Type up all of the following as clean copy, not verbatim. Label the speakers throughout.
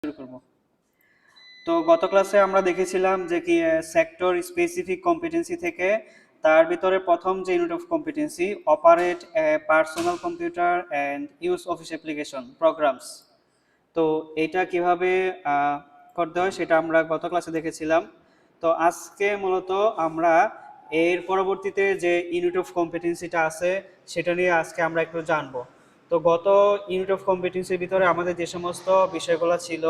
Speaker 1: শুরু করব। তো গত ক্লাসে আমরা দেখেছিলাম যে কি সেক্টর স্পেসিফিক কম্পিটেন্সি থেকে তার ভিতরে প্রথম যে unit of competency operate personal computer and use office application programs. তো এটা কিভাবে করতে হয় সেটা আমরা গত ক্লাসে দেখেছিলাম। তো আজকে মূলত আমরা এর পরবর্তীতে যে ইউনিট অফ কম্পিটেন্সিটা আছে সেটা নিয়ে আজকে আমরা একটু জানবো। তো গত ইউনিট অফ কম্পিটেন্সির ভিতরে আমাদের যে সমস্ত বিষয়গুলো ছিল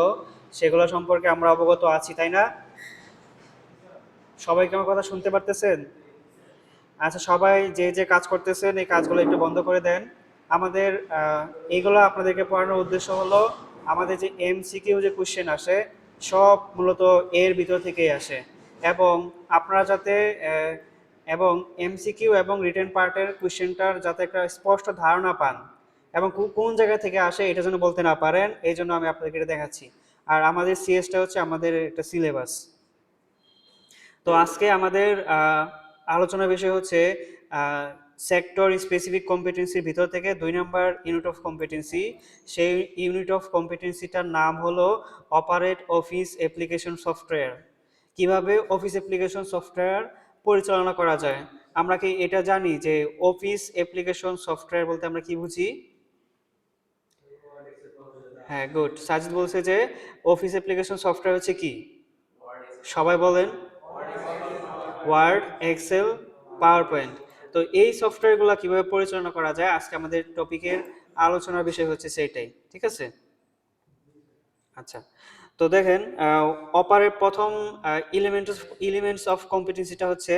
Speaker 1: সেগুলো সম্পর্কে আমরা অবগত আছি, তাই না? সবাই কি আমার কথা শুনতে পারতেছেন? আচ্ছা, সবাই যে যে কাজ করতেছেন এই কাজগুলো একটু বন্ধ করে দেন। আমাদের এইগুলো আপনাদেরকে পড়ানোর উদ্দেশ্য হলো আমাদের যে এমসিকিউ যে কোশ্চেন আসে সব মূলত এর ভিতর থেকেই আসে, এবং আপনারা যাতে এবং এমসিকিউ এবং রিটেন পার্টের কোশ্চেনটার যাতে একটা স্পষ্ট ধারণা পান এবং কোন জায়গা থেকে আসে এটা যেন বলতে না পারেন, এই জন্য আমি আপনাদেরকে এটা দেখাচ্ছি। আর আমাদের সিএসটা হচ্ছে আমাদের একটা সিলেবাস। তো আজকে আমাদের আলোচনার বিষয় হচ্ছে সেক্টর স্পেসিফিক কম্পিটেন্সির ভিতর থেকে 2 নম্বর ইউনিট অফ কম্পিটেন্সি। সেই ইউনিট অফ কম্পিটেন্সিটার নাম হলো অপারেট অফিস অ্যাপ্লিকেশন সফটওয়্যার। কিভাবে অফিস অ্যাপ্লিকেশন সফটওয়্যার পরিচালনা করা যায়। আমরা কি এটা জানি যে অফিস অ্যাপ্লিকেশন সফটওয়্যার বলতে আমরা কি বুঝি? হ্যাঁ, গুড। সাজিদ বলছে যে অফিস অ্যাপ্লিকেশন সফটওয়্যার হচ্ছে কি? সবাই বলেন। Word, Excel, PowerPoint. তো এই সফটওয়্যারগুলো কিভাবে পরিচালনা করা যায় আজকে আমাদের টপিকের আলোচনার বিষয় হচ্ছে সেইটাই, ঠিক আছে? আচ্ছা, তো দেখেন অপারেট প্রথম এলিমেন্টস অফ কম্পিটেন্সিটা হচ্ছে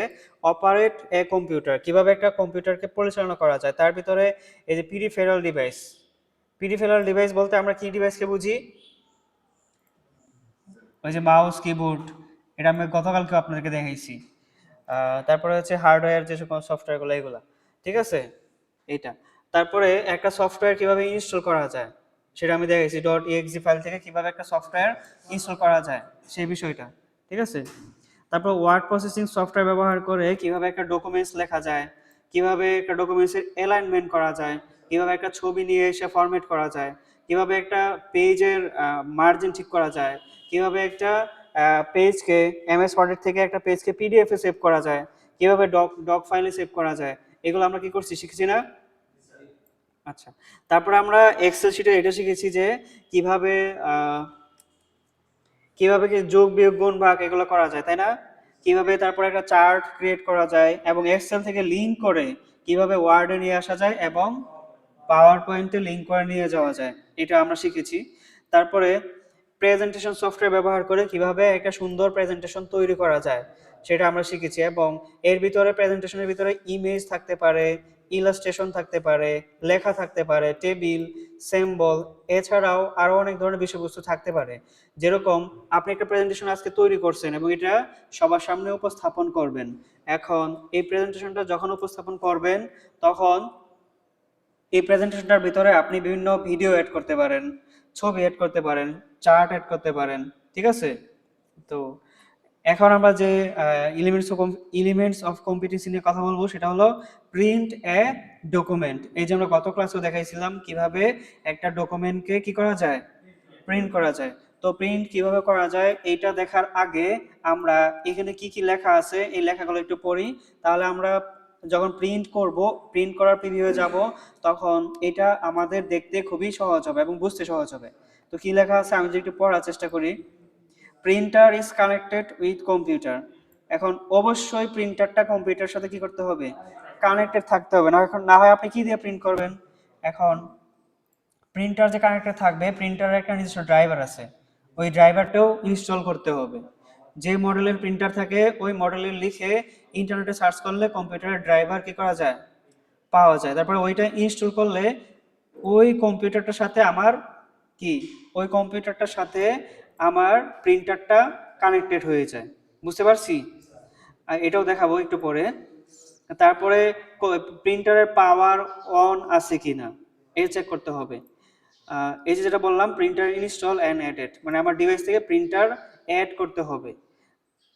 Speaker 1: অপারেট এ কম্পিউটার। কিভাবে একটা কম্পিউটারকে পরিচালনা করা যায় তার ভিতরে এই যে পিরিফেরাল ডিভাইস। পিরিফেরাল ডিভাইস বলতে আমরা কি ডিভাইসকে বুঝি? ওই যে মাউস, কিবোর্ড, এটা আমি গতকালকে আপনাদেরকে দেখাইছি। তারপরে হচ্ছে হার্ডওয়্যার যে সকল সফটওয়্যারগুলো এগুলা, ঠিক আছে? এইটা। তারপরে একটা সফটওয়্যার কিভাবে ইনস্টল করা যায় সেটা আমি দেখাইছি, .exe ফাইল থেকে কিভাবে একটা সফটওয়্যার ইনস্টল করা যায় সেই বিষয়টা, ঠিক আছে? তারপর ওয়ার্ড প্রসেসিং সফটওয়্যার ব্যবহার করে কিভাবে একটা ডকুমেন্টস লেখা যায়, কিভাবে একটা ডকুমেন্টসের অ্যালাইনমেন্ট করা যায়, কিভাবে একটা ছবি নিয়ে এসে ফরম্যাট করা যায়, কিভাবে একটা পেজের মার্জিন ঠিক করা যায়, কিভাবে একটা পেজকে এমএস ওয়ার্ড থেকে একটা পেজকে পিডিএফ এ সেভ করা যায়, কিভাবে ডক ডক ফাইলে সেভ করা যায়, এগুলো আমরা কি করছি, শিখেছি না? আচ্ছা, তারপরে আমরা এক্সেল শিটে এটা শিখেছি যে কিভাবে কিভাবে কি যোগ বিয়োগ গুণ ভাগ এগুলো করা যায়, তাই না? কিভাবে তারপরে একটা চার্ট ক্রিয়েট করা যায় এবং এক্সেল থেকে লিংক করে কিভাবে ওয়ার্ডে নিয়ে আসা যায় এবং পাওয়ার পয়েন্টে লিংক করে নিয়ে যাওয়া যায়, এটা আমরা শিখেছি। তারপরে প্রেজেন্টেশন সফটওয়্যার ব্যবহার করে কিভাবে একটা সুন্দর প্রেজেন্টেশন তৈরি করা যায় সেটা আমরা শিখেছি, এবং এর ভিতরে প্রেজেন্টেশনের ভিতরে ইমেজ থাকতে পারে, ইলাস্ট্রেশন থাকতে পারে, লেখা থাকতে পারে, টেবিল, সিম্বল, এছাড়াও আরো অনেক ধরনের বিষয়বস্তু থাকতে পারে। যেরকম আপনি একটা প্রেজেন্টেশন আজকে তৈরি করছেন এবং এটা সবার সামনে উপস্থাপন করবেন। এখন এই প্রেজেন্টেশনটা যখন উপস্থাপন করবেন তখন এই প্রেজেন্টেশনটার ভিতরে আপনি বিভিন্ন ভিডিও অ্যাড করতে পারেন, ছবি অ্যাড করতে পারেন, চার্ট অ্যাড করতে পারেন, ঠিক আছে? তো এখন আমরা যে এলিমেন্টস অফ কম্পিটেন্সি নিয়ে কথা বলবো সেটা হলো প্রিন্ট এ ডকুমেন্ট। এই যে আমরা গত ক্লাসেও দেখাইছিলাম কিভাবে একটা ডকুমেন্টকে কি করা যায়, প্রিন্ট করা যায়। তো প্রিন্ট কিভাবে করা যায় এইটা দেখার আগে আমরা এখানে কি কি লেখা আছে এই লেখাগুলো একটু পড়ি, তাহলে আমরা যখন প্রিন্ট করব, প্রিন্ট করার প্রিভিউ যাব, তখন এটা আমাদের দেখতে খুবই সহজ হবে এবং বুঝতে সহজ হবে। তো কি লেখা আছে আমি যদি একটু পড়ার চেষ্টা করি। Printer is connected with computer. এখন অবশ্যই প্রিন্টারটা কম্পিউটারের সাথে কি করতে হবে, কানেক্টেড থাকতে হবে, না এখন না হয় আপনি কি দিয়ে প্রিন্ট করবেন। এখন প্রিন্টার যে কানেক্টেড থাকবে প্রিন্টারের একটা নিজস্ব ড্রাইভার আছে, ওই ড্রাইভারটাও ইনস্টল করতে হবে। যে মডেলের প্রিন্টার থাকে ওই মডেলের লিখে ইন্টারনেটে সার্চ করলে কম্পিউটারের ড্রাইভার কি করা যায়, পাওয়া যায়। তারপরে ওইটা ইনস্টল করলে ওই কম্পিউটারটার সাথে আমার কি, ওই কম্পিউটারটার সাথে আমার প্রিন্টারটা কানেক্টেড হয়ে যায়। বুঝতে পারছি? আর এটাও দেখাবো একটু পরে। তারপরে প্রিন্টারের পাওয়ার অন আছে কিনা এটা চেক করতে হবে। এই যে যেটা বললাম প্রিন্টার ইনস্টল অ্যান্ড অ্যাডেড, মানে আমার ডিভাইস থেকে প্রিন্টার অ্যাড করতে হবে।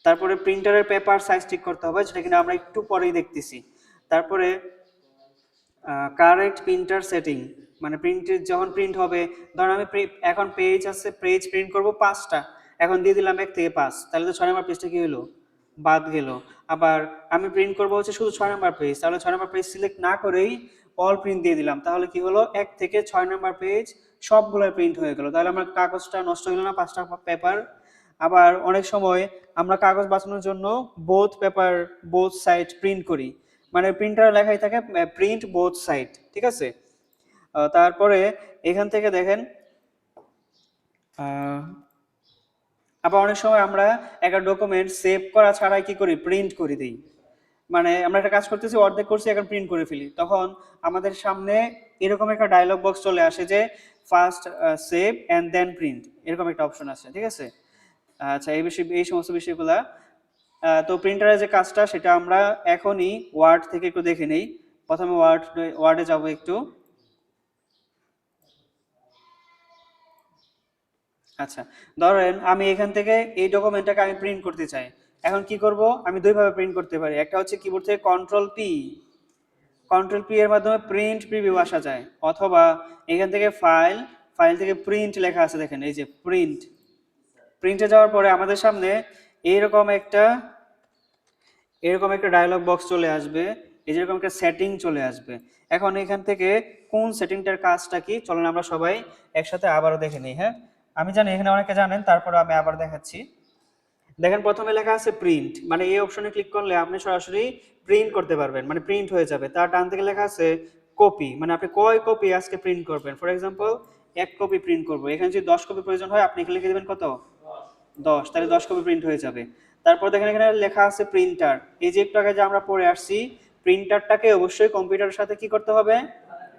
Speaker 1: তারপরে প্রিন্টারের পেপার সাইজ ঠিক করতে হবে, যেটা কিনা আমরা একটু পরেই দেখতেছি। তারপরে কারেক্ট প্রিন্টার সেটিং, মানে প্রিন্টের যখন প্রিন্ট হবে, ধরুন আমি এখন পেজ আছে, পেজ প্রিন্ট করব 5টা, এখন দিয়ে দিলাম 1 থেকে 5, তাহলে তো 6 নম্বর পেজটা কি হলো, বাদ গেল। আবার আমি প্রিন্ট করব হচ্ছে শুধু 6 নম্বর পেজ, তাহলে 6 নম্বর পেজ সিলেক্ট না করেই অল প্রিন্ট দিয়ে দিলাম, তাহলে কি হলো 1 থেকে 6 নম্বর পেজ সবগুলো প্রিন্ট হয়ে গেল, তাহলে আমার কাগজটা নষ্ট হলো না, 5টা পেপার। আবার অনেক সময় আমরা কাগজ বাঁচানোর জন্য both paper both side print করি, মানে প্রিন্টার লেখাই থাকে প্রিন্ট বোথ সাইড, ঠিক আছে। তারপরে এখান থেকে দেখেন আবার অনেক সময় আমরা একটা ডকুমেন্ট সেভ করা ছাড়াই কি করি, প্রিন্ট করে দিই। মানে আমরা একটা কাজ করতেছি, অর্ধেক করছি, এখন প্রিন্ট করে ফেলি, তখন আমাদের সামনে এরকম একটা ডায়লগ বক্স চলে আসে যে first save and then print, এরকম একটা অপশন আছে, ঠিক আছে। আচ্ছা, এই সমস্ত বিষয়গুলা তো প্রিন্টারের যে কাজটা সেটা আমরা এখনই ওয়ার্ড থেকে একটু দেখে নেই। প্রথমে ওয়ার্ডে যাব একটু। আচ্ছা, ধরেন আমি এখান থেকে এই ডকুমেন্টটাকে আমি প্রিন্ট করতে চাই, এখন কি করব, আমি দুইভাবে প্রিন্ট করতে পারি, একটা হচ্ছে কিবোর্ড থেকে কন্ট্রোল পি এর মাধ্যমে প্রিন্ট প্রিভিউ আসা যায়, অথবা এখান থেকে ফাইল থেকে প্রিন্ট লেখা আছে, দেখেন এই যে প্রিন্টে যাওয়ার পরে আমাদের সামনে এইরকম একটা ডায়লগ বক্স চলে আসবে, এই যেরকম একটা সেটিং চলে আসবে। এখন এখান থেকে কোন সেটিংটার কাজটা কি, চলুন আমরা সবাই একসাথে আবারও দেখে নিই। হ্যাঁ, আমি জানি এখানে অনেকে জানেন, তারপরে আমি আবার দেখাচ্ছি। দেখেন প্রথমে লেখা আছে প্রিন্ট, মানে এই অপশনে ক্লিক করলে আপনি সরাসরি প্রিন্ট করতে পারবেন, মানে প্রিন্ট হয়ে যাবে। তার ডান থেকে লেখা আছে কপি, মানে আপনি কয় কপি আজকে প্রিন্ট করবেন। ফর এক্সাম্পল 1 কপি প্রিন্ট করব, এখানে যদি 10 কপি প্রয়োজন হয় আপনি এখানে লিখে দেবেন কত, 10, তাহলে 10 কপি প্রিন্ট হয়ে যাবে। তারপর দেখেন এখানে লেখা আছে প্রিন্টার, এই যে একটু আগে যে আমরা পড়ে আসছি, প্রিন্টারটাকে অবশ্যই কম্পিউটারের সাথে কি করতে হবে,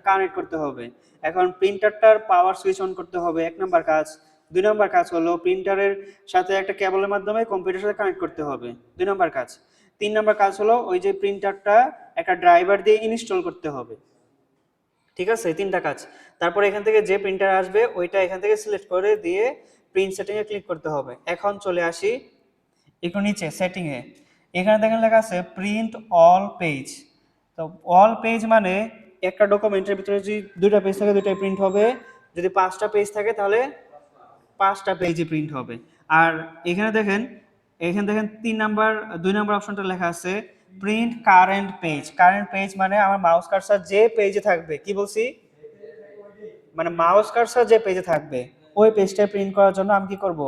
Speaker 1: কানেক্ট করতে হবে। এখন প্রিন্টারটার পাওয়ার সুইচ অন করতে হবে, 1 নাম্বার কাজ। 2 নাম্বার কাজ হলো প্রিন্টারের সাথে একটা কেবলের মাধ্যমে কম্পিউটারের সাথে কানেক্ট করতে হবে, 2 নাম্বার কাজ। 3 নাম্বার কাজ হলো ওই যে প্রিন্টারটা একটা ড্রাইভার দিয়ে ইনস্টল করতে হবে, ঠিক আছে, এই 3টা কাজ। তারপর এখান থেকে যে প্রিন্টার আসবে ওইটা এখান থেকে সিলেক্ট করে দিয়ে প্রিন্ট সেটিং এ ক্লিক করতে হবে। এখন চলে আসি একটু নিচে সেটিং এ, এখানে দেখেন লেখা আছে প্রিন্ট অল পেজ। তো অল পেজ মানে একটা ডকুমেন্টের ভিতরে যদি 2টা পেজ থাকে 2টাই প্রিন্ট হবে, যদি 5টা পেজ থাকে তাহলে 5টা পেজই প্রিন্ট হবে। আর এখানে দেখেন 2 নাম্বার অপশনটা লেখা আছে প্রিন্ট কারেন্ট পেজ মানে আমার মাউস কার্সার যে পেজে থাকবে, কি বলছি, মানে মাউস কার্সার যে পেজে থাকবে ওই পেজটা প্রিন্ট করার জন্য আমি কি করব,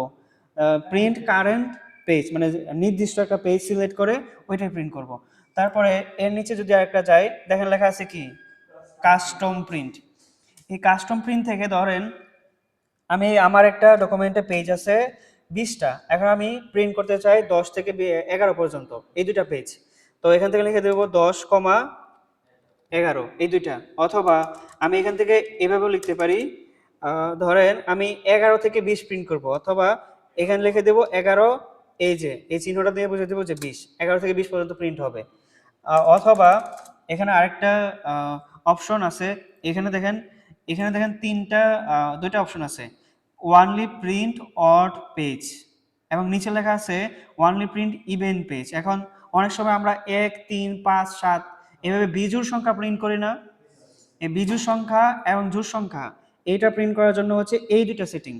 Speaker 1: প্রিন্ট কারেন্ট পেজ, মানে নির্দিষ্ট একটা পেজ সিলেক্ট করে ওইটাই প্রিন্ট করব। তারপরে এর নিচে যদি আরেকটা যাই, দেখেন লেখা আছে কি কাস্টম প্রিন্ট। এই কাস্টম প্রিন্ট থেকে ধরেন আমি আমার একটা ডকুমেন্টে পেজ আছে 20টা, এখন আমি প্রিন্ট করতে চাই 10 থেকে 11 পর্যন্ত, এই 2টা পেজ। তো এখান থেকে লিখে দেবো 10,11 এই 2টা, অথবা আমি এখান থেকে এভাবেও লিখতে পারি, ধরেন আমি 11 থেকে 20 প্রিন্ট করব, অথবা এখানে লিখে দেবো 11, এই যে এই চিহ্নটা দিয়ে বুঝে দেবো যে 20, 11 থেকে 20 পর্যন্ত প্রিন্ট হবে। অথবা এখানে আরেকটা অপশন আছে, এখানে দেখেন 2টা অপশন আছে, ওয়ানলি প্রিন্ট অড পেজ, এবং নিচে লেখা আছে ওয়ানলি প্রিন্ট ইভেন পেজ। এখন অনেক সময় আমরা 1, 3, 5, 7 এভাবে বিজোড় সংখ্যা প্রিন্ট করি না, এই বিজোড় সংখ্যা এবং জোড় সংখ্যা এইটা প্রিন্ট করার জন্য হচ্ছে এই 2টা সেটিং।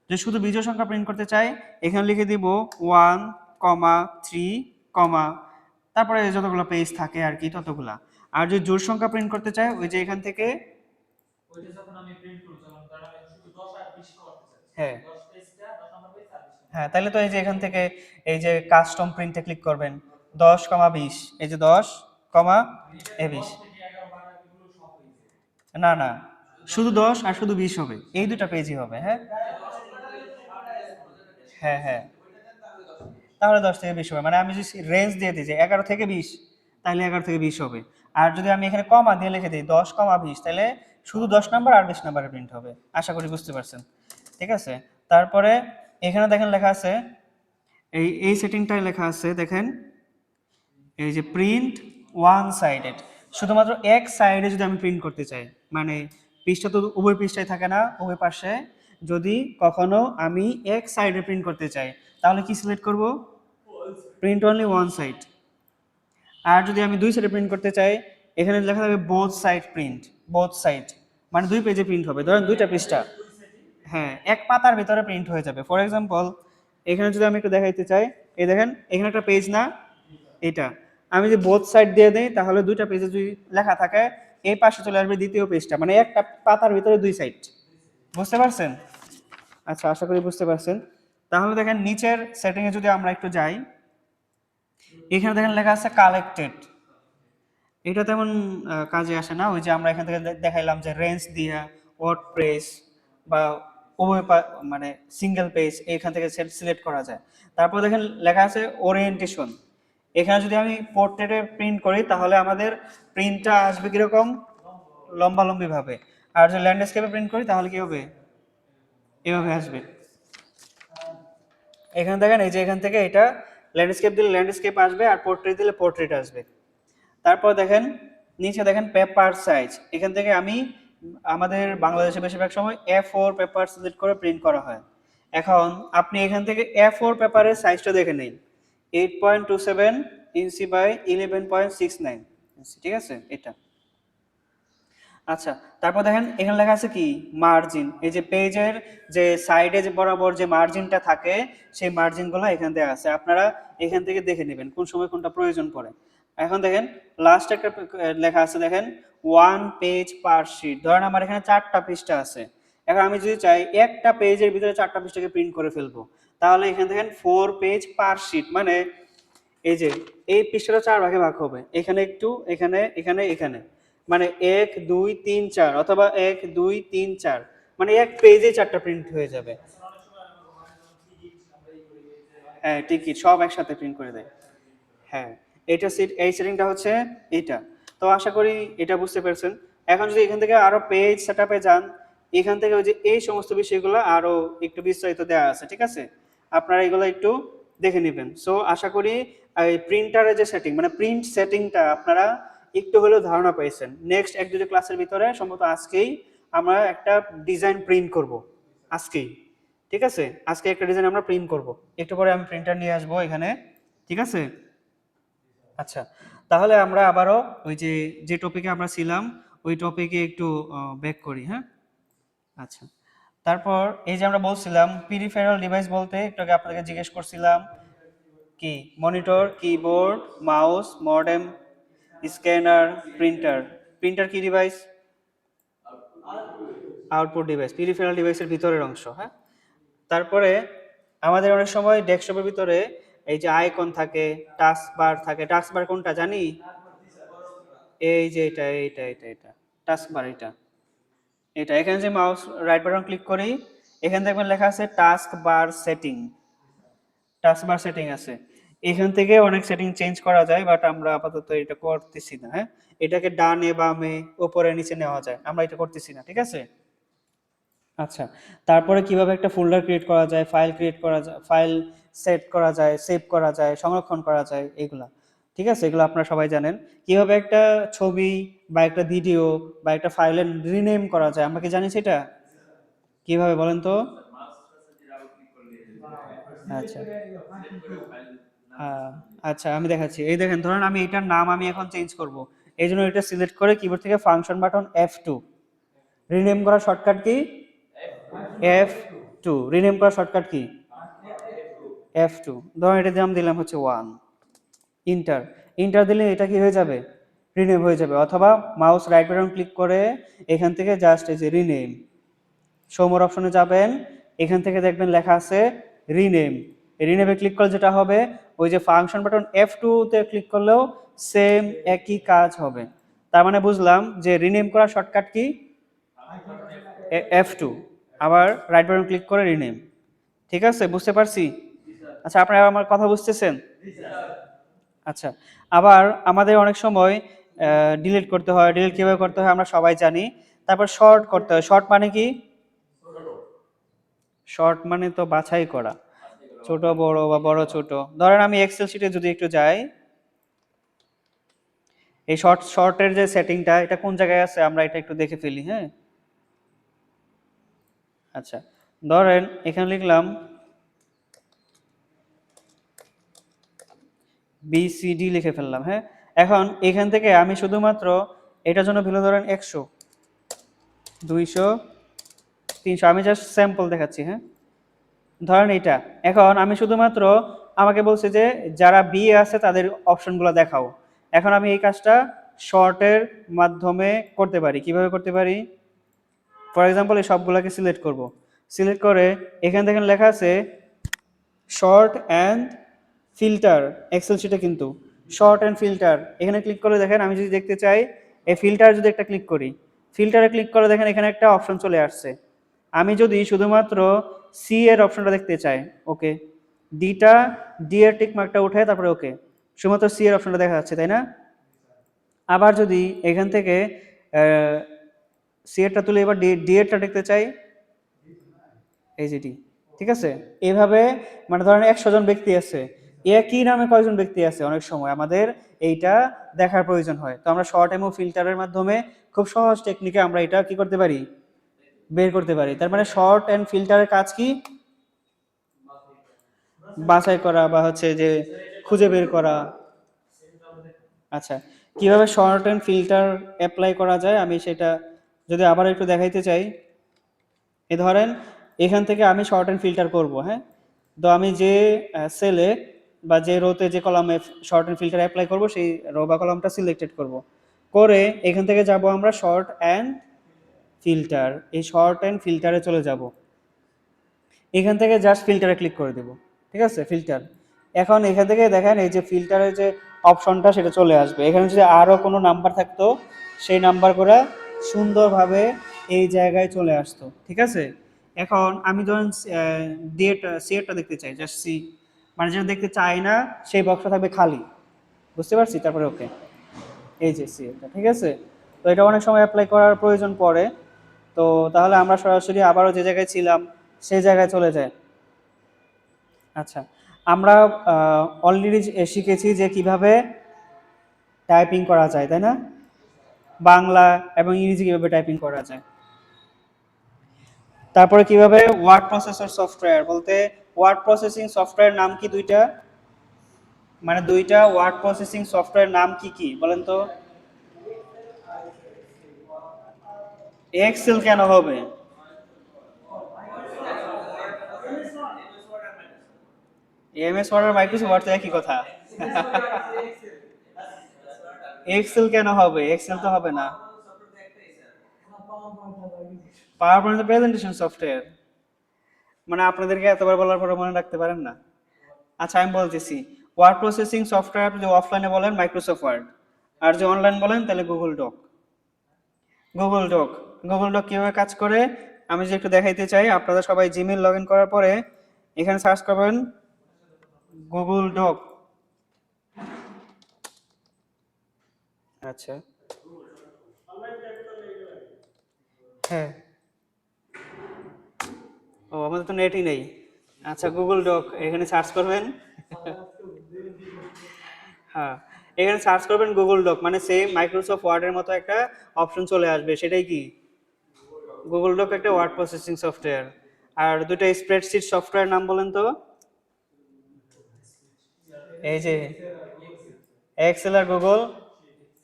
Speaker 1: যে শুধু বিজোড় সংখ্যা প্রিন্ট করতে চাই, এখানে লিখে দিব 1, 3, তারপরে যতগুলো পেজ থাকে আর কি ততগুলা। আর যদি জোড় সংখ্যা প্রিন্ট করতে চাই, ওই যে এখান থেকে ওইটা যখন আমি প্রিন্ট করব, তখন আমি শুধু 10 আর 20 করতে চাই, হ্যাঁ 10 পেজটা 10 নাম্বার পেজ আর 20, হ্যাঁ, তাহলে তো এই যে এখান থেকে এই যে কাস্টম প্রিন্টে ক্লিক করবেন 10, 20, এই যে 10, 20, না না, শুধু 10 আর শুধু 20 হবে, এই 2টা পেজই হবে। হ্যাঁ হ্যাঁ হ্যাঁ, তাহলে 10 থেকে 20 হবে, মানে আমি যদি রেঞ্জ দিয়ে দিই যে 11 থেকে 20, তাহলে 11 থেকে 20 হবে। আর যদি আমি এখানে কমা দিয়ে লিখে দিই 10, 20, তাহলে শুধু 10 নাম্বার আর 20 নাম্বারের প্রিন্ট হবে। আশা করি বুঝতে পারছেন, ঠিক আছে। তারপরে এখানে দেখেন লেখা আছে এই সেটিংটাই লেখা আছে, দেখেন এই যে প্রিন্ট ওয়ান সাইডেড, শুধুমাত্র এক সাইডে যদি আমি প্রিন্ট করতে চাই, মানে পৃষ্ঠা তো উভয় পৃষ্ঠায় থাকে না, উভয় পাশে যদি কখনো আমি এক সাইডে প্রিন্ট করতে চাই তাহলে কি সিলেক্ট করব, প্রিন্ট অনলি ওয়ান সাইড। আর যদি আমি 2 সাইডে প্রিন্ট করতে চাই, এখানে লেখা থাকবে both side print, both side মানে 2 পেজে প্রিন্ট হবে, ধরেন 2টা পৃষ্ঠা, হ্যাঁ এক পাতার ভিতরে প্রিন্ট হয়ে যাবে। ফর এক্সাম্পল এখানে যদি আমি একটু দেখাইতে চাই, এই দেখেন এখানে একটা পেজ না, এটা আমি যদি বোথ সাইড দিয়ে দেই তাহলে 2টা পেজে যদি লেখা থাকে এই পাশে চলে আসবে দ্বিতীয় পেজটা, মানে একটা পাতার ভিতরে 2 সাইড। বুঝতে পারছেন? আচ্ছা আশা করি বুঝতে পারছেন। তাহলে দেখেন নিচের সেটিংয়ে যদি আমরা একটু যাই, এখানে দেখেন লেখা আছে কালেক্টেড। এটা তেমন কাজে আসে না। ওই যে আমরা এখান থেকে দেখাইলাম যে রেঞ্জ দিয়া ওয়ার্ডপ্রেস বা মানে সিঙ্গেল পেজ এখান থেকে সিলেক্ট করা যায়। তারপর দেখেন লেখা আছে ওরিয়েন্টেশন। এখানে যদি আমি পোর্ট্রেটে প্রিন্ট করি তাহলে আমাদের প্রিন্টটা আসবে কিরকম, লম্বালম্বি ভাবে। আর যদি ল্যান্ডস্কেপে প্রিন্ট করি তাহলে কি হবে, এভাবে আসবে। এখানে দেখেন এই যে এখান থেকে এটা ল্যান্ডস্কেপ দিলে ল্যান্ডস্কেপ আসবে, আর পোর্ট্রেট দিলে পোর্ট্রেট আসবে। তারপর দেখেন নিচে দেখেন পেপার সাইজ, এখান থেকে আমি আমাদের বাংলাদেশে বেশিরভাগ সময় A4 পেপার সিলেক্ট করে প্রিন্ট করা হয়। এখন আপনি এখান থেকে A4 পেপারের সাইজটা দেখে নিন, 8.27 ইঞ্চি বাই 11.69 ইঞ্চি, ঠিক আছে এটা। আচ্ছা তারপর দেখেন এখানে লেখা আছে কি মার্জিন, এই যে পেজের যে সাইডে যে বরাবর যে মার্জিনটা থাকে সেই মার্জিনগুলো এখান থেকে আছে, আপনারা এখান থেকে দেখে নেবেন কোন সময় কোনটা প্রয়োজন পড়ে। এখন দেখেন লাস্ট একটা লেখা আছে দেখেন 1 পেজ পার শিট। ধরেন আমার এখানে 4টা পৃষ্ঠা আছে, এখন আমি যদি চাই একটা পেজের ভিতরে 4টা পৃষ্ঠাকে প্রিন্ট করে ফেলবো, তাহলে এখানে দেখেন 4 পেজ পার শিট, মানে এই যে এই পৃষ্ঠাটা 4 ভাগে ভাগ হবে, এখানে একটু এখানে এখানে এখানে, মানে 1 2 3 4 অথবা 1 2 3 4, মানে এক পেজে 4টা প্রিন্ট হয়ে যাবে। হ্যাঁ টিকিট সব একসাথে প্রিন্ট করে দেয়। হ্যাঁ এটা এই সেটিংটা হচ্ছে এটা। তো আশা করি এটা বুঝতে পেরেছেন। এখন যদি এখান থেকে আরো পেজ সেটআপে যান, এখান থেকে ওই যে এই সমস্ত বিষয়গুলো আরো একটু বিস্তারিত দেওয়া আছে, ঠিক আছে, আপনারা এগুলো একটু দেখে নেবেন। সো আশা করি এই প্রিন্টারের যে সেটিং মানে প্রিন্ট সেটিংটা আপনারা একটু হলেও ধারণা পেয়েছেন। নেক্সট 1-2 ক্লাসের ভিতরে সম্ভবত আজকেই আমরা একটা ডিজাইন প্রিন্ট করব, আজকেই, ঠিক আছে, আজকে একটা ডিজাইন আমরা প্রিন্ট করব। একটু পরে আমি প্রিন্টার নিয়ে আসবো এখানে, ঠিক আছে। আচ্ছা তাহলে আমরা আবারও ওই যে যে টপিকে আমরা ছিলাম ওই টপিকে একটু ব্যাক করি, হ্যাঁ। আচ্ছা তারপর এই যে আমরা বলছিলাম পেরিফেরাল ডিভাইস বলতে একটু আগে আপনাদেরকে জিজ্ঞেস করছিলাম কি monitor, keyboard, mouse, modem, scanner, printer. Printer কি ডিভাইস? আউটপুট ডিভাইস, পেরিফেরাল ডিভাইসের ভিতরের অংশ, হ্যাঁ। তারপরে আমাদের অনেক সময় ডেস্কটপের ভিতরে এই যে আইকন থাকে, টাস্ক বার থাকে। টাস্ক বার কোনটা জানি? এই যে এটা টাস্ক বার, এটা এখানে যে মাউস রাইট বাটন ক্লিক করি, এখানে দেখবেন লেখা আছে টাস্ক বার সেটিং। টাস্ক বার সেটিং আছে, এখান থেকে অনেক সেটিং চেঞ্জ করা যায়, বাট আমরা আপাতত এটা করতেছি না, হ্যাঁ। এটাকে ডানে বামে উপরে নিচে নেওয়া যায়, আমরা এটা করতেছি না, ঠিক আছে। আচ্ছা তারপরে কিভাবে একটা ফোল্ডার ক্রিয়েট করা যায়, ফাইল ক্রিয়েট করা যায়, ফাইল সেট করা যায়, সেভ করা যায়, সংরক্ষণ করা যায়, এগুলা, ঠিক আছে, এগুলো আপনারা সবাই জানেন। কিভাবে একটা ছবি বা একটা ভিডিও বা একটা ফাইলের রিনেম করা যায়, আমরা কি জানি সেটা? কিভাবে বলেন তো? আচ্ছা আহ, আচ্ছা আমি দেখাচ্ছি। এই দেখেন ধরেন আমি এটার নাম আমি এখন চেঞ্জ করব, এই জন্য এটা সিলেক্ট করে কিবোর্ড থেকে ফাংশন বাটন F2। রিনেম করার শর্টকাট কি? F2। রিনেম করার শর্টকাট কি? F2। ধরুন এটা নাম দিলাম হচ্ছে 1। ইন্টার, ইন্টার দিলে এটা কি হয়ে যাবে? রিনেম হয়ে যাবে। অথবা মাউস রাইট বাটন ক্লিক করে এখান থেকে জাস্ট এই যে রিনেম, শো মোর অপশনে যাবেন, এখান থেকে দেখবেন লেখা আছে রিনেম। রিনেমে ক্লিক করলে যেটা হবে ওই যে ফাংশন বাটন F2 তে ক্লিক করলেও সেম একই কাজ হবে। তার মানে বুঝলাম যে রিনেম করার শর্টকাট কি? F2। আবার রাইট বাটন ক্লিক করে রিনেম, ঠিক আছে, বুঝতে পারছি। আচ্ছা আপনারা আমার কথা বুঝতেছেন? আচ্ছা আবার আমাদের অনেক সময় ডিলিট করতে হয়, ডিলিট কিভাবে করতে হয় আমরা সবাই জানি। তারপর শর্ট করতে হয়, শর্ট মানে কি? শর্ট মানে তো বাছাই করা, ছোট বড় বা বড় ছোট। ধরেন আমি এক্সেল শিটে যদি একটু যাই, এই শর্টের যে সেটিংটা এটা কোন জায়গায় আছে আমরা এটা একটু দেখে ফেলি, হ্যাঁ। আচ্ছা ধরেন এখানে লিখলাম BCD লিখে ফেললাম, হ্যাঁ। এখন এখান থেকে আমি শুধুমাত্র এটার জন্য ভ্যালু ধরেন 100, 200 300, আমি জাস্ট স্যাম্পল দেখাচ্ছি। হ্যাঁ, ধরেন এটা। এখন আমি শুধুমাত্র, আমাকে বলছে যে যারা বি আছে তাদের অপশনগুলো দেখাও। এখন আমি এই কাজটা শর্টের মাধ্যমে করতে পারি। কিভাবে করতে পারি? ফর এক্সাম্পল এই সবগুলোকে সিলেক্ট করব। সিলেক্ট করে এখান থেকে লেখা আছে শর্ট অ্যান্ড ফিল্টার, এক্সেল শিটে কিন্তু শর্ট অ্যান্ড ফিল্টার। এখানে ক্লিক করে দেখেন, আমি যদি দেখতে চাই এই ফিল্টার, যদি একটা ক্লিক করি, ফিল্টারে ক্লিক করে দেখেন এখানে একটা অপশন চলে আসছে। আমি যদি শুধুমাত্র সি এর অপশনটা দেখতে চাই, ওকে, ডিটা, ডি এর টিক মার্কটা উঠে তারপরে ওকে, শুধুমাত্র সি এর অপশনটা দেখা যাচ্ছে, তাই না? আবার যদি এখান থেকে সি এরটা তুলে এবার ডি এরটা দেখতে চাই, এই যেটি, ঠিক আছে? এইভাবে মানে ধরেন 100 জন ব্যক্তি আছে, একই নামে কয়জন ব্যক্তি আছে, অনেক সময় আমাদের এইটা দেখার প্রয়োজন হয়। তো আমরা শর্ট এবং ফিল্টারের মাধ্যমে খুব সহজ টেকনিকে আমরা এটা কি করতে পারি, বের করতে পারি। তার মানে শর্ট এন্ড ফিল্টারের কাজ কি? বাছাই করা বা হচ্ছে যে খুঁজে বের করা। আচ্ছা, কিভাবে শর্ট এন্ড ফিল্টার অ্যাপ্লাই করা যায় আমি সেটা যদি আবার একটু দেখাইতে চাই। এ ধরেন এখান থেকে আমি শর্ট এন্ড ফিল্টার করব। হ্যাঁ, তো আমি যে সেলে বা যে রোতে যে কলামে শর্ট এন্ড ফিল্টার অ্যাপ্লাই করব সেই রো বা কলামটা সিলেক্টেড করব, করে এখান থেকে যাব আমরা শর্ট অ্যান্ড ফিল্টার। এই শর্ট অ্যান্ড ফিল্টারে চলে যাব, এখান থেকে জাস্ট ফিল্টারে ক্লিক করে দেব, ঠিক আছে? ফিল্টার। এখন এখান থেকে দেখেন এই যে ফিল্টারের যে অপশনটা সেটা চলে আসবে। এখানে যদি আরও কোনো নাম্বার থাকতো সেই নাম্বার করে সুন্দরভাবে এই জায়গায় চলে আসতো, ঠিক আছে? এখন আমি ধরেন ডিএটা, সি এরটা দেখতে চাই, জাস্ট সি, মানে যেটা দেখতে চাই না সেই বক্সটা থাকবে খালি, বুঝতে পারছি? তারপরে ওকে, এই যে সি এটা, ঠিক আছে? তো এটা অনেক সময় অ্যাপ্লাই করার প্রয়োজন পড়ে। তো তাহলে আমরা সরাসরি আবারও যে জায়গায় ছিলাম সেই জায়গায় চলে যাই। আচ্ছা, আমরা অলরেডি শিখেছি যে কিভাবে টাইপিং করা যায়, তাই না? বাংলা এবং ইংরেজি কিভাবে টাইপিং করা যায়। তারপরে কিভাবে ওয়ার্ড প্রসেসর সফটওয়্যার, বলতে ওয়ার্ড প্রসেসিং সফটওয়্যার নাম কি দুইটা, মানে দুইটা ওয়ার্ড প্রসেসিং সফটওয়্যার নাম কি কি বলেন তো? এক্সেল কেন হবে? এমএস ওয়ার্ড আর মাইক্রোসফট ওয়ার্ড তো একই কথা। এক্সেল কেন হবে? এক্সেল তো হবে না। পাওয়ার পয়েন্ট প্রেজেন্টেশন সফটওয়্যার, মানে আপনাদেরকে এতবার বলার পরে মনে রাখতে পারেন না? আচ্ছা আমি বলতেছি, ওয়ার্ড প্রসেসিং সফটওয়্যার যদি অফলাইনে বলেন মাইক্রোসফট ওয়ার্ড, আর যদি অনলাইন বলেন তাহলে Google Doc. Google Doc, Google Doc কিভাবে কাজ করে আমি যদি একটু দেখাইতে চাই। আপনারা সবাই জিমেইল লগ ইন করার পরে এখানে সার্চ করবেন গুগল ডক। আচ্ছা, হ্যাঁ, ও আমাদের তো নেটই নেই। আচ্ছা, গুগল ডক এখানে সার্চ করবেন। হ্যাঁ, এখানে সার্চ করবেন গুগল ডক, মানে সেম মাইক্রোসফট ওয়ার্ডের মতো একটা অপশন চলে আসবে, সেটাই কি গুগল ডক, একটা ওয়ার্ড প্রসেসিং সফটওয়্যার। আর দুটো স্প্রেডশিট সফটওয়্যার নাম বলেন তো? এই যে এক্সেল আর গুগল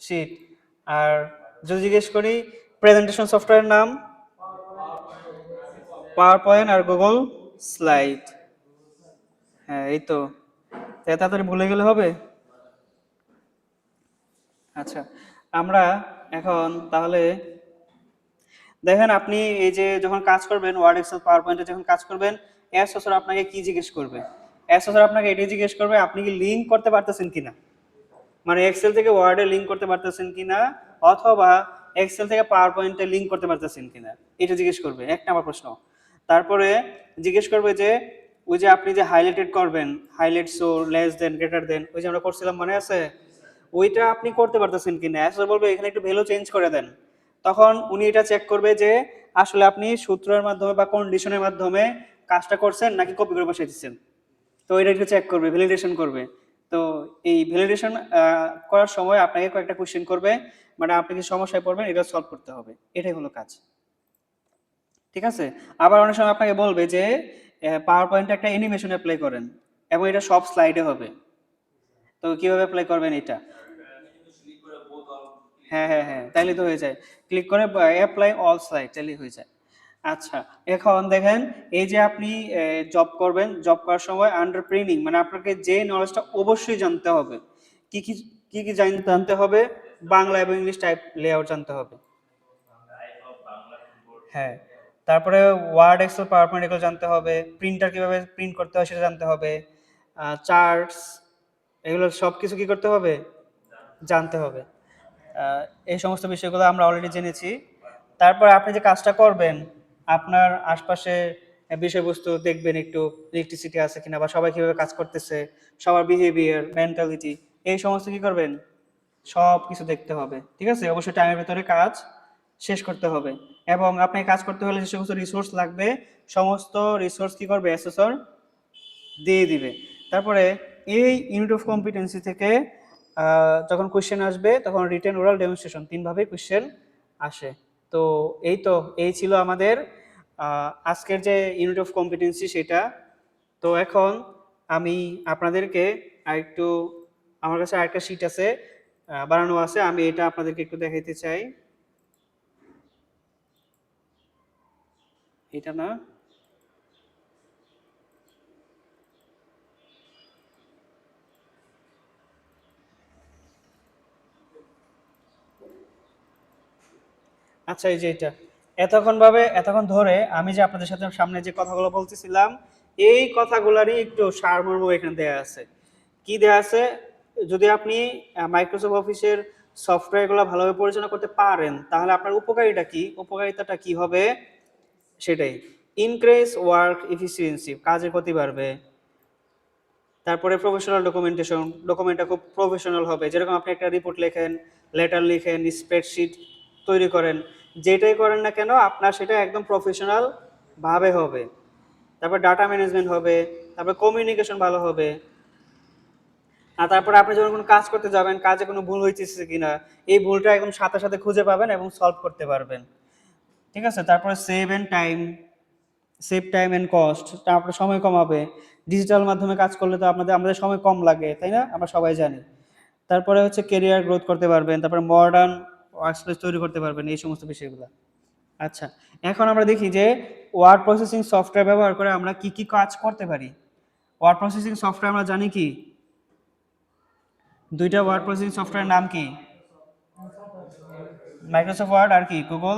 Speaker 1: শিট। আর যদি জিজ্ঞেস করি প্রেজেন্টেশন সফটওয়্যার নাম, পাওয়ার পয়েন্ট আর গুগল স্লাইড। হ্যাঁ, এই তো। তাড়াতাড়ি ভুলে গেলে হবে? আচ্ছা, আমরা এখন তাহলে দেখেন, আপনি এই যে যখন কাজ করবেন ওয়ার্ড এক্সেল পাওয়ার পয়েন্টে যখন কাজ করবেন, এস সর আপনাকে কি জিজ্ঞেস করবে? এস সর আপনাকে এটাই জিজ্ঞেস করবে আপনি কি লিঙ্ক করতে পারতেছেন কিনা, মানে এক্সেল থেকে ওয়ার্ডে লিঙ্ক করতে পারতেছেন কিনা, অথবা এক্সেল থেকে পাওয়ার পয়েন্টে লিঙ্ক করতে পারতেছেন কিনা, এটা জিজ্ঞেস করবে, এক নাম্বার প্রশ্ন। তারপরে জিজ্ঞেস করবে যে ওই যে আপনি যে হাইলাইটেড করবেন, highlight so less than greater than, ওই যে আমরা করছিলাম মনে আছে, ওইটা আপনি করতে পারতেছেন কিনা। অ্যাসর বলবে এখানে একটু ভ্যালু চেঞ্জ করে দেন। তখন উনি এটা চেক করবে যে আসলে আপনি সূত্রের মাধ্যমে বা কন্ডিশনের মাধ্যমে কাজটা করছেন নাকি কপি করে বসিয়ে দিচ্ছেন। তো এটা একটু চেক করবে, ভ্যালিডেশন করবে। তো এই ভ্যালিডেশন করার সময় আপনাকে কয়েকটা কোশ্চেন করবে, মানে আপনি কি সমস্যায় পড়বেন এটা সলভ করতে হবে, এটাই হলো কাজ, ঠিক আছে? আবার অনেক সময় আপনাকে বলবে যে পাওয়ার পয়েন্টে একটা অ্যানিমেশন অ্যাপ্লাই করেন এবং এটা সব স্লাইডে হবে। তো কিভাবে অ্যাপ্লাই করবেন এটা? হ্যাঁ হ্যাঁ হ্যাঁ, তাইলে তো হয়ে যায়। ক্লিক করে অ্যাপ্লাই অল স্লাইড, তাইলে হয়ে যায়। আচ্ছা, এখন দেখেন এই যে আপনি জব করবেন, জব করার সময় আন্ডারপ্রিনিং মানে আপনাকে যে নলেজটা অবশ্যই জানতে হবে। কি কি জানতে হবে? বাংলা এবং ইংলিশ টাইপ লেআউট জানতে হবে। হ্যাঁ, তারপরে ওয়ার্ড, এক্সেল, পাওয়ার পয়েন্ট এগুলো জানতে হবে। প্রিন্টার কিভাবে প্রিন্ট করতে হয় সেটা জানতে হবে। চার্টস, এগুলো সব কিছু কি করতে হবে? জানতে হবে। আহ, এই সমস্ত বিষয়গুলো আমরা অলরেডি জেনেছি। তারপর আপনি যে কাজটা করবেন, আপনার আশপাশে বিষয়বস্তু দেখবেন একটু, ইলেকট্রিসিটি আছে কিনা বা সবাই কিভাবে কাজ করতেছে, সবার বিহেভিয়ার, মেন্টালিটি, এই সমস্ত কি করবেন? সব কিছু দেখতে হবে। ঠিক আছে, অবশ্যই টাইমের ভিতরে কাজ শেষ করতে হবে। এবং আপনি কাজ করতে হলে যে সমস্ত রিসোর্স লাগবে, সমস্ত রিসোর্স কি করবে? অ্যাসেসর দিয়ে দিবে। তারপরে এই ইউনিট অফ কম্পিটেন্সি থেকে যখন কোশ্চেন আসবে তখন রিটেন, ওরাল, ডেমনস্ট্রেশন তিনভাবেই কোশ্চেন আসে। তো এই ছিল আমাদের আজকের যে ইউনিট অফ কম্পিটেন্সি সেটা। তো এখন আমি আপনাদেরকে আরেকটু, আমার কাছে আরেকটা শিট আছে বানানো আছে, আমি এটা আপনাদেরকে একটু দেখাইতে চাই। এটা না, আচ্ছা এই যে এটা, এতক্ষণ ধরে আমি যে আপনাদের সাথে সামনে যে কথাগুলো বলতেছিলাম, এই কথাগুলারই একটু সারমর্ম এখানে দেয়া আছে। কি দেয়া আছে? যদি আপনি মাইক্রোসফট অফিসের সফটওয়্যারগুলো ভালোভাবে পরিচালনা করতে পারেন তাহলে আপনার উপকারিতা কি, উপকারিতাটা কি হবে সেটাই। ইনক্রিজ ওয়ার্ক এফিসিয়েন্সি, কাজের গতি বাড়বে। তারপরে প্রফেশনাল ডকুমেন্টেশন, ডকুমেন্টটা খুব প্রফেশনাল হবে। যেরকম আপনি একটা রিপোর্ট লেখেন, লেটার লিখেন, স্প্রেডশিট তৈরি করেন, যেটাই করেন না কেন আপনার সেটা একদম প্রফেশনাল ভাবে হবে। তারপর ডাটা ম্যানেজমেন্ট হবে, তারপর কমিউনিকেশন ভালো হবে। আর তারপরে আপনি যখন কোনো কাজ করতে যাবেন, কাজে কোনো ভুল হইতেছে কিনা, এই ভুলটা একদম সাথে সাথে খুঁজে পাবেন এবং সলভ করতে পারবেন। ঠিক আছে, তারপরে সেভ টাইম এন্ড কস্ট, তারপরে সময় কমাবে। ডিজিটাল মাধ্যমে কাজ করলে তো আমাদের সময় কম লাগে, তাই না? আমরা সবাই জানি। তারপরে হচ্ছে কেরিয়ার গ্রোথ করতে পারবেন, তারপরে মডার্ন ওয়ার্কস্পেস তৈরি করতে পারবেন, এই সমস্ত বিষয়গুলো। আচ্ছা, এখন আমরা দেখি যে ওয়ার্ড প্রসেসিং সফটওয়্যার ব্যবহার করে আমরা কি কি কাজ করতে পারি। ওয়ার্ড প্রসেসিং সফটওয়্যার আমরা জানি কি, দুইটা ওয়ার্ড প্রসেসিং সফটওয়্যার নাম কি? মাইক্রোসফট ওয়ার্ড আর কি গুগল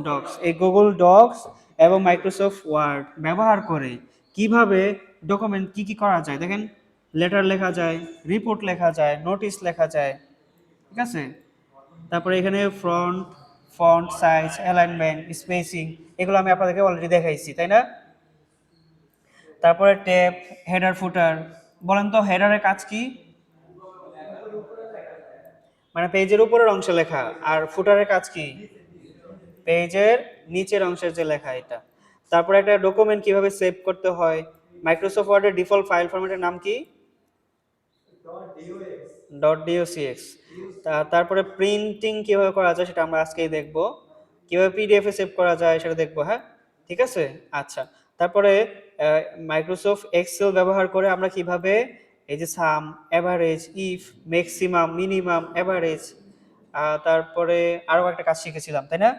Speaker 1: ডক্স। এই গুগল ডক্স এবং মাইক্রোসফট ওয়ার্ড ব্যবহার করে কিভাবে ডকুমেন্ট কি কি করা যায় দেখেন। লেটার লেখা যায়, রিপোর্ট লেখা যায়, নোটিশ লেখা যায়। ঠিক আছে, তারপরে এখানে ফন্ট সাইজ, অ্যালাইনমেন্ট, স্পেসিং, এগুলো আমি আপনাদেরকে অলরেডি দেখাইছি, তাই না? তারপরে ট্যাব, হেডার, ফুটার। বলেন তো হেডারের কাজ কি? মানে পেজের উপরের অংশে লেখা। আর ফুটারের কাজ কি? পেজের নিচের অংশের যে লেখা এটা। তারপরে একটা ডকুমেন্ট কিভাবে সেভ করতে হয়। মাইক্রোসফট ওয়ার্ডের ডিফল্ট ফাইল ফরম্যাটের নাম কি? .docx। তারপরে প্রিন্টিং কিভাবে করা যায় সেটা আমরা আজকেই দেখব। কিভাবে পিডিএফ এ সেভ করা যায় সেটা দেখব, হ্যাঁ? ঠিক আছে? আচ্ছা। তারপরে মাইক্রোসফট এক্সেল ব্যবহার করে আমরা কিভাবে এই যে sum, average, if, maximum, minimum, average, তারপরে আরো একটা কাজ শিখেছিলাম, তাই না?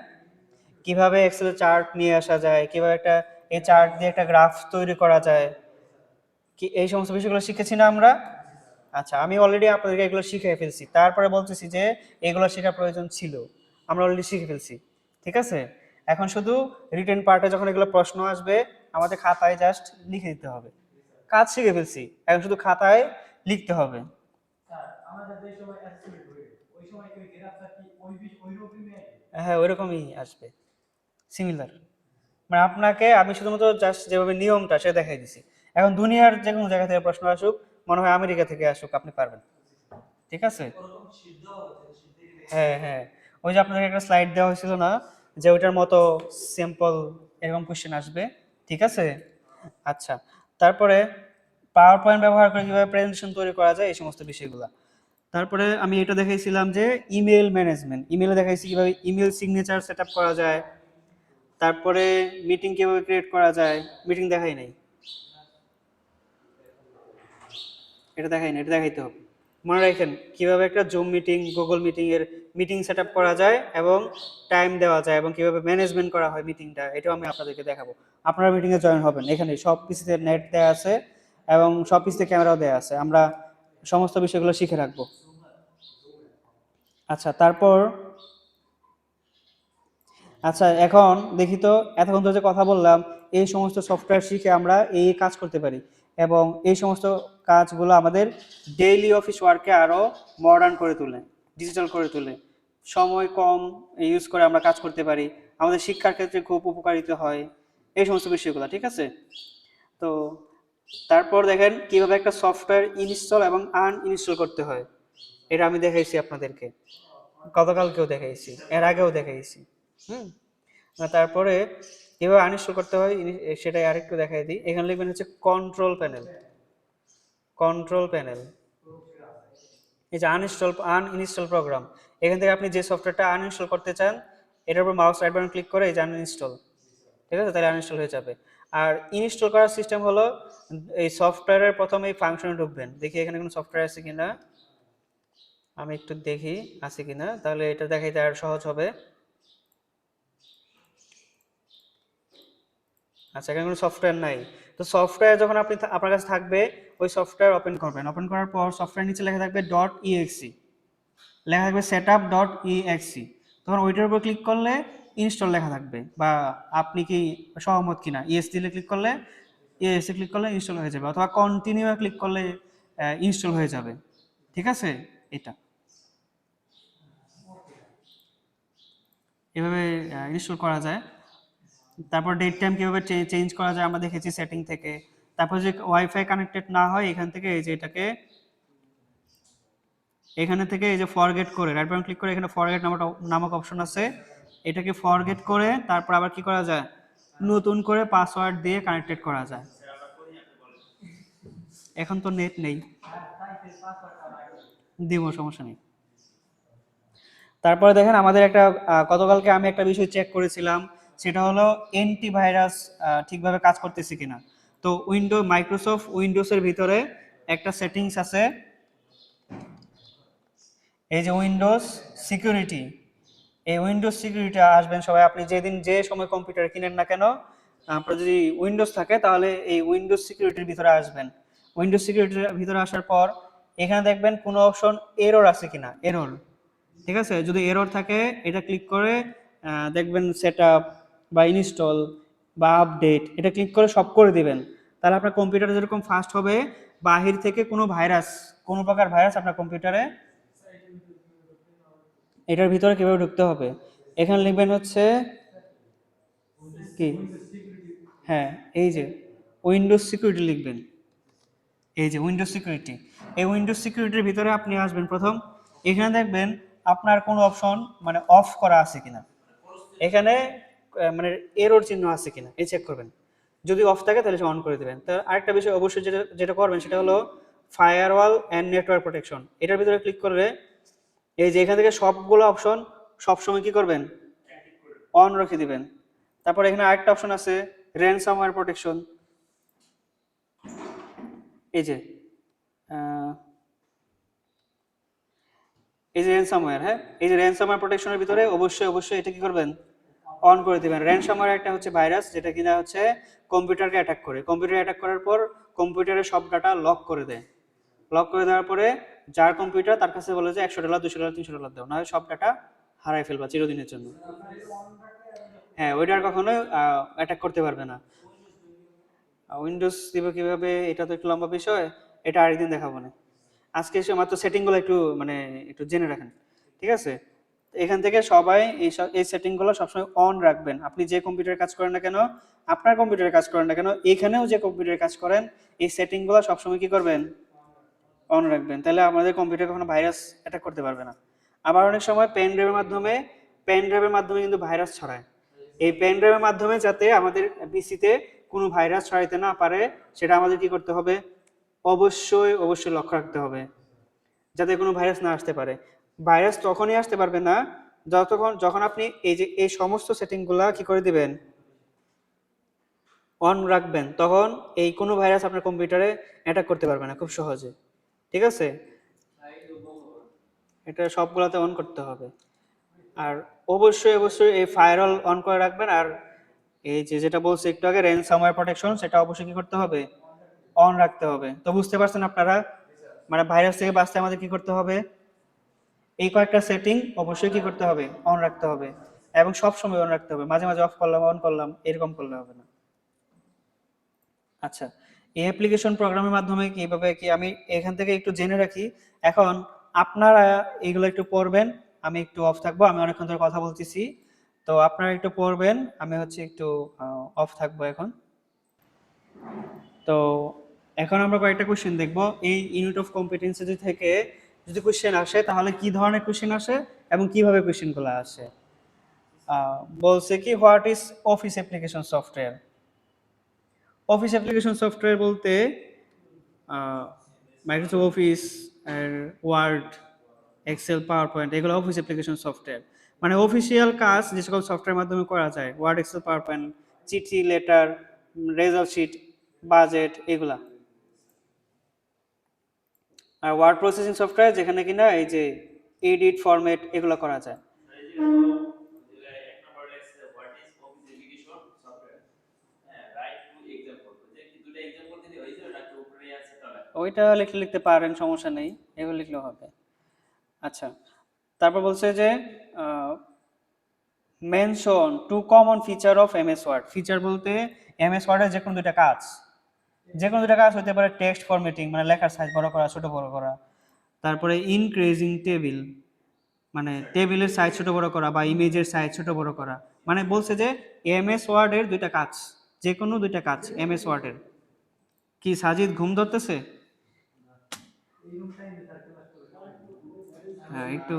Speaker 1: কিভাবে এক্সেলে চার্ট নিয়ে আসা যায়, কিভাবে একটা এই চার্ট দিয়ে একটা গ্রাফ তৈরি করা যায়, কি এই সমস্ত বিষয়গুলো শিখেছি না আমরা? আচ্ছা, আমি অলরেডি আপনাদেরকে এগুলো শিখিয়ে ফেলছি, তারপরে বলতেছি যে এগুলো শেখার প্রয়োজন ছিল। আমরা অলরেডি শিখে ফেলছি। ঠিক আছে, এখন শুধু রিটেন পার্টে যখন এগুলো প্রশ্ন আসবে আমাদের খাতায় জাস্ট লিখে দিতে হবে। কাজ শিখে ফেলছি, এখন শুধু খাতায় লিখতে হবে। হ্যাঁ, ওইরকমই আসবে, সিমিলার। মানে আপনাকে আমি শুধুমাত্র জাস্ট যেভাবে নিয়মটা সেটা দেখাই দিছি। এখন দুনিয়ার যে কোনো জায়গা থেকে প্রশ্ন আসুক, মনে হয় আমেরিকা থেকে আসুক, আপনি পারবেন। ঠিক আছে, হ্যাঁ হ্যাঁ, ওই যে আপনাদের একটা স্লাইড দেওয়া হয়েছিল না, যে ওইটার মতো সিম্পল এরকম কোশ্চেন আসবে। ঠিক আছে, আচ্ছা। তারপরে পাওয়ার পয়েন্ট ব্যবহার করে কিভাবে প্রেজেন্টেশন তৈরি করা যায়, এই সমস্ত বিষয়গুলো। তারপরে আমি এটা দেখাইছিলাম যে ইমেল ম্যানেজমেন্ট, ইমেলে দেখাইছি কিভাবে ইমেল সিগনেচার সেট আপ করা যায়। তারপরে মিটিং কিভাবে ক্রিয়েট করা যায়, মিটিং দেখাই নাই, এটা দেখাই না, এটা দেখাইতে হবে। মনে রাখেন কিভাবে একটা জুম মিটিং, গুগল মিটিং এর মিটিং সেট আপ করা যায় এবং টাইম দেওয়া যায় এবং কিভাবে ম্যানেজমেন্ট করা হয় মিটিংটা, এটাও আমি আপনাদেরকে দেখাবো। আপনারা মিটিংয়ে জয়েন হবেন, এখানে সব পিসিতে নেট দেওয়া আছে এবং সব পিসিতে ক্যামেরাও দেওয়া আছে, আমরা সমস্ত বিষয়গুলো শিখে রাখবো। আচ্ছা তারপর আচ্ছা এখন দেখি তো, এতক্ষণ ধরে যে কথা বললাম এই সমস্ত সফটওয়্যার শিখে আমরা এই কাজ করতে পারি এবং এই সমস্ত কাজগুলো আমাদের ডেইলি অফিস ওয়ার্কে আরো মডার্ন করে তোলে, ডিজিটাল করে তোলে, সময় কম ইউজ করে আমরা কাজ করতে পারি, আমাদের শিক্ষার ক্ষেত্রে খুব উপকারিত হয় এই সমস্ত বিষয়গুলো, ঠিক আছে? তো তারপর দেখেন কিভাবে একটা সফটওয়্যার ইনস্টল এবং আনইনস্টল করতে হয়, এটা আমি দেখাইছি আপনাদেরকে, গতকালকেও দেখাইছি, এর আগেও দেখাইছি। হুম, তারপরে কিভাবে আনইনস্টল করতে হয় সেটাই আরেকটু দেখাই দিই। এখানে লিখবেন হচ্ছে কন্ট্রোল প্যানেল। কন্ট্রোল প্যানেল, এই যে আনইনস্টল প্রোগ্রাম, এখান থেকে আপনি যে সফটওয়্যারটা আনইনস্টল করতে চান এটার উপর মাউস রাইট বাটন ক্লিক করে এই যে আনইনস্টল, ঠিক আছে, তাহলে আনইনস্টল হয়ে যাবে। আর ইনস্টল করার সিস্টেম হলো এই সফটওয়্যারের প্রথমে এই ফাংশনে ঢুকবেন, দেখি এখানে কোনো সফটওয়্যার আছে কিনা, আমি একটু দেখি আছে কিনা, তাহলে এটা দেখাইতে আর সহজ হবে। আচ্ছা এখানে কোনো সফটওয়্যার নাই, তো সফটওয়্যার যখন আপনার কাছে থাকবে ওই সফটওয়্যার ওপেন করবেন, ওপেন করার পর সফটওয়্যার নিচে লেখা থাকবে ডট ইএক্সি, লেখা থাকবে সেটআপ ডট ইএক্সি, তখন ওইটার উপর ক্লিক করলে ইনস্টল লেখা থাকবে, বা আপনি কি সহমত কিনা, ইয়েস দিলে ক্লিক করলে, ইয়েসে ক্লিক করলে ইনস্টল হয়ে যাবে, অথবা কন্টিনিউ ক্লিক করলে ইনস্টল হয়ে যাবে, ঠিক আছে? এটা এভাবে ইনস্টল করা যায়। তারপর ডেট টাইম কিভাবে চেঞ্জ করা যায় আমরা দেখেছি সেটিং থেকে। তারপর যে ওয়াইফাই কানেক্টেড না হয় এখান থেকে এই যে এটাকে, এখানে থেকে এই যে ফরগেট করে রাইট বাটন ক্লিক করে এখানে ফরগেট নামক অপশন আছে, এটাকে ফরগেট করে তারপর আবার কি করা যায়, নতুন করে পাসওয়ার্ড দিয়ে কানেক্টেড করা যায়। এখন তো নেট নেই, দিব, সমস্যা নেই। তারপরে দেখেন আমাদের একটা গতকালকে আমি একটা বিষয় চেক করেছিলাম, সেটা হলো অ্যান্টিভাইরাস ঠিকভাবে কাজ করতেছে কিনা। তো মাইক্রোসফট উইন্ডোজের ভিতরে একটা সেটিংস আছে, এই যে উইন্ডোজ সিকিউরিটি, এই উইন্ডোজ সিকিউরিটি আসবেন সবাই, আপনি যেদিন যে সময় কম্পিউটার কিনেন না কেন আপনার যদি উইন্ডোজ থাকে তাহলে এই উইন্ডোজ সিকিউরিটির ভিতরে আসবেন। উইন্ডোজ সিকিউরিটির ভিতরে আসার পর এখানে দেখবেন কোনো অপশন এরর আছে কিনা, এরর, ঠিক আছে, যদি এরর থাকে এটা ক্লিক করে দেখবেন সেটআপ বা ইনস্টল বা আপডেট, এটা ক্লিক করে সব করে দিবেন, তাহলে আপনার কম্পিউটার যেরকম ফাস্ট হবে, বাহির থেকে কোনো ভাইরাস, কোনো প্রকার ভাইরাস আপনার কম্পিউটারে, এটার ভিতরে কিভাবে ঢুকতে হবে এখানে লিখবেন হচ্ছে কি, হ্যাঁ এই যে উইন্ডোজ সিকিউরিটি লিখবেন, এই যে উইন্ডোজ সিকিউরিটি, এই উইন্ডোজ সিকিউরিটির ভিতরে আপনি আসবেন প্রথম, এখানে দেখবেন আপনার কোনো অপশন মানে অফ করা আছে কিনা, এখানে মানে এরর চিহ্ন আছে কিনা এই চেক করবেন, যদি অফ থাকে তাহলে অন করে দেবেন। তো আরেকটা বিষয় অবশ্যই যেটা যেটা করবেন সেটা হলো ফায়ারওয়াল অ্যান্ড নেটওয়ার্ক প্রোটেকশন, এটার ভিতরে ক্লিক করলে এই যে এখান থেকে সবগুলো অপশন সবসময় কি করবেন, অন রেখে দিবেন। তারপর এখানে আরেকটা অপশন আছে র্যানসামওয়্যার প্রোটেকশন, এই যে এই যে র্যানসামওয়্যার, হ্যাঁ এই যে র্যানসামওয়্যার প্রোটেকশনের ভিতরে অবশ্যই অবশ্যই এটা কি করবেন, অন করে দিবেন। র্যানসামওয়্যার একটা হচ্ছে ভাইরাস যেটা কিনা হচ্ছে কম্পিউটারকে অ্যাটাক করে, কম্পিউটার অ্যাটাক করার পর কম্পিউটারের সব ডাটা লক করে দেয়, লক করে দেওয়ার পরে যার কম্পিউটার তার কাছে বলে যে $100 $200 $300 দাও, নাহলে সব ডাটা হারাই ফেলবা চিরদিনের জন্য। হ্যাঁ ওইটা আর কখনো অ্যাটাক করতে পারবে না। উইন্ডোজ দিব কিভাবে এটা তো একটু লম্বা বিষয়, এটা আরেকদিন দেখাবো না, আজকে এসে মাত্র সেটিংগুলো একটু মানে একটু জেনে রাখেন, ঠিক আছে? এখান থেকে সবাই এই সেটিংগুলো সবসময় অন রাখবেন, আপনি যে কম্পিউটারে কাজ করেন না কেন, আপনার কম্পিউটারে কাজ করেন না কেন, এখানেও যে কম্পিউটারে কাজ করেন এই সেটিংগুলো সবসময় কি করবেন, অন রাখবেন, তাহলে আমাদের কম্পিউটার কখনো ভাইরাস অ্যাটাক করতে পারবে না। আবার অনেক সময় পেন ড্রাইভের মাধ্যমে কিন্তু ভাইরাস ছড়ায়, এই পেন ড্রাইভের মাধ্যমে যাতে আমাদের পিসিতে কোনো ভাইরাস ছড়াইতে না পারে সেটা আমাদের কি করতে হবে, অবশ্যই অবশ্যই লক্ষ্য রাখতে হবে, যাতে কোনো ভাইরাস না আসতে পারে। ভাইরাস তখনই আসতে পারবে না যখন আপনি এই যে এই সমস্ত সেটিংগুলা কি করে দিবেন, অন রাখবেন, তখন এই কোনো ভাইরাস আপনার কম্পিউটারে অ্যাটাক করতে পারবে না খুব সহজে, ঠিক আছে? এটা সবগুলোতে অন করতে হবে। আর অবশ্যই অবশ্যই এই ফায়ারওয়াল অন করে রাখবেন। আর এই যে যেটা বলছি একটু আগে র্যানসামওয়্যার প্রোটেকশন, সেটা অবশ্যই কি করতে হবে, অন রাখতে হবে। তো বুঝতে পারছেন আপনারা, মানে ভাইরাস থেকে বাঁচতে আমাদের কি করতে হবে, এই কয়েকটা সেটিং অবশ্যই কি করতে হবে, অন রাখতে হবে। এবং সব সময় অন রাখতে হবে, মাঝে মাঝে অফ করলাম অন করলাম এরকম করলে হবে না। আচ্ছা, এই অ্যাপ্লিকেশন প্রোগ্রামের মাধ্যমে কিভাবে কি আমি এখান থেকে একটু জেনে রাখি। এখন আপনারা এগুলো একটু পড়বেন, আমি একটু অফ থাকবো, আমি অনেকক্ষণ ধরে কথা বলতেছি। তো আপনারা একটু পড়বেন, আমি হচ্ছে একটু অফ থাকবো এখন। তো এখন আমরা কয়েকটা কোশ্চেন দেখব এই ইউনিট অফ কম্পিটেন্সি থেকে। যদি কোশ্চেন আসে তাহলে কি ধরনের কোশ্চেন আসে এবং কিভাবে কোশ্চেনগুলো আসে। বলছে কি what is office application software. Office application software বলতে Microsoft Office, Word, Excel, PowerPoint, এগুলো অফিস অ্যাপ্লিকেশন সফটওয়্যার। মানে অফিসিয়াল কাজ যে সকল সফটওয়্যার মাধ্যমে করা যায়, ওয়ার্ড, এক্সেল, পাওয়ার পয়েন্ট, চিঠি, লেটার, রেজাল্ট শিট, বাজেট, এগুলা। আর ওয়ার্ড প্রসেসিং সফটওয়্যার যেখানে কিনা এই যে এডিট, ফরম্যাট এগুলো করা যায়। ওইটা লিখলে লিখতে পারেন, সমস্যা নেই, এগুলো লিখলেও হবে। আচ্ছা, তারপর বলছে যে mention two common feature of MS Word. Feature বলতে এমএস ওয়ার্ডের যে কোনো দুইটা কাজ, যে কোনো দুইটা কাজ হতে পারে টেক্সট ফরম্যাটিং মানে লেখার সাইজ বড় করা ছোট বড় করা, তারপরে ইনক্রিজিং টেবিল মানে টেবিলের সাইজ ছোট বড় করা বা ইমেজের সাইজ ছোট বড় করা। মানে বলছে যে এমএস ওয়ার্ডের দুইটা কাজ, যে কোনো দুইটা কাজ এমএস ওয়ার্ডের। কি সাজিদ ঘুম ধরতেছে? হ্যাঁ একটু,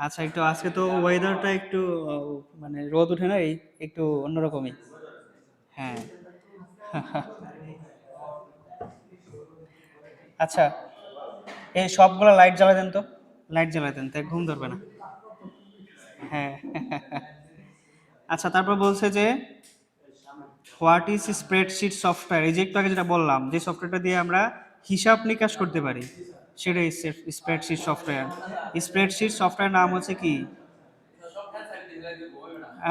Speaker 1: আচ্ছা একটু আজকে তো ওয়েদারটা একটু মানে রোদ উঠে না, এই একটু অন্যরকমই। হ্যাঁ। আচ্ছা, এই সবগুলো লাইট জ্বালা দেন তো, লাইট জ্বালা দেন, তাই ঘুম ধরবে না। হ্যাঁ। আচ্ছা, তারপর বলছে যে হোয়াট ইজ স্প্রেডশিট সফটওয়্যার। এই যে একটু আগে যেটা বললাম, যে সফটওয়্যারটা দিয়ে আমরা হিসাব নিকাশ করতে পারি সেটাই স্প্রেডশিট সফটওয়্যার। স্প্রেডশিট সফটওয়্যার নাম হচ্ছে কি,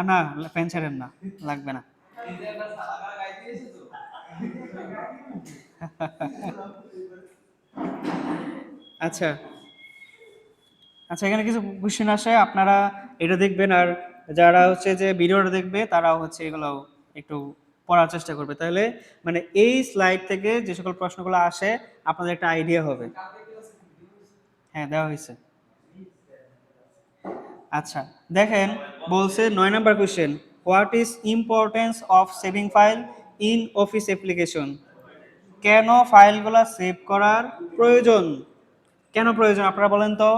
Speaker 1: না ফ্যান ছাড়েন না, লাগবে না। আচ্ছা আচ্ছা, এখানে কিছু কোশ্চেন আসে, আপনারা এটা দেখবেন। আর যারা হচ্ছে যে ভিডিওটা দেখবে তারাও হচ্ছে এগুলো একটু পড়ার চেষ্টা করবে, তাহলে মানে এই স্লাইড থেকে যে সকল প্রশ্নগুলো আসে আপনাদের একটা আইডিয়া হবে। হ্যাঁ দেওয়া হয়েছে। আচ্ছা, দেখেন বলছে 9 নম্বর question, what is importance of saving file in office application. কেন ফাইলগুলো সেভ করার প্রয়োজন, কেন প্রয়োজন আপনারা বলেন তো।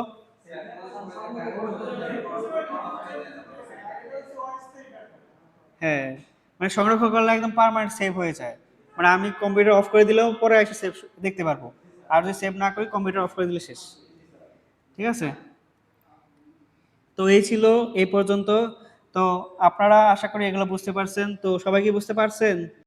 Speaker 1: হ্যাঁ, মানে সংরক্ষণ করলে একদম পার্মানেন্ট সেভ হয়ে যায়। মানে আমি কম্পিউটার অফ করে দিলেও পরে এসে সেভ দেখতে পারবো, আর যদি সেভ না করি কম্পিউটার অফ করে দিলে শেষ। ঠিক আছে, তো এই ছিল এই পর্যন্ত। তো আপনারা আশা করি এগুলো বুঝতে পারছেন, তো সবাই কি বুঝতে পারছেন?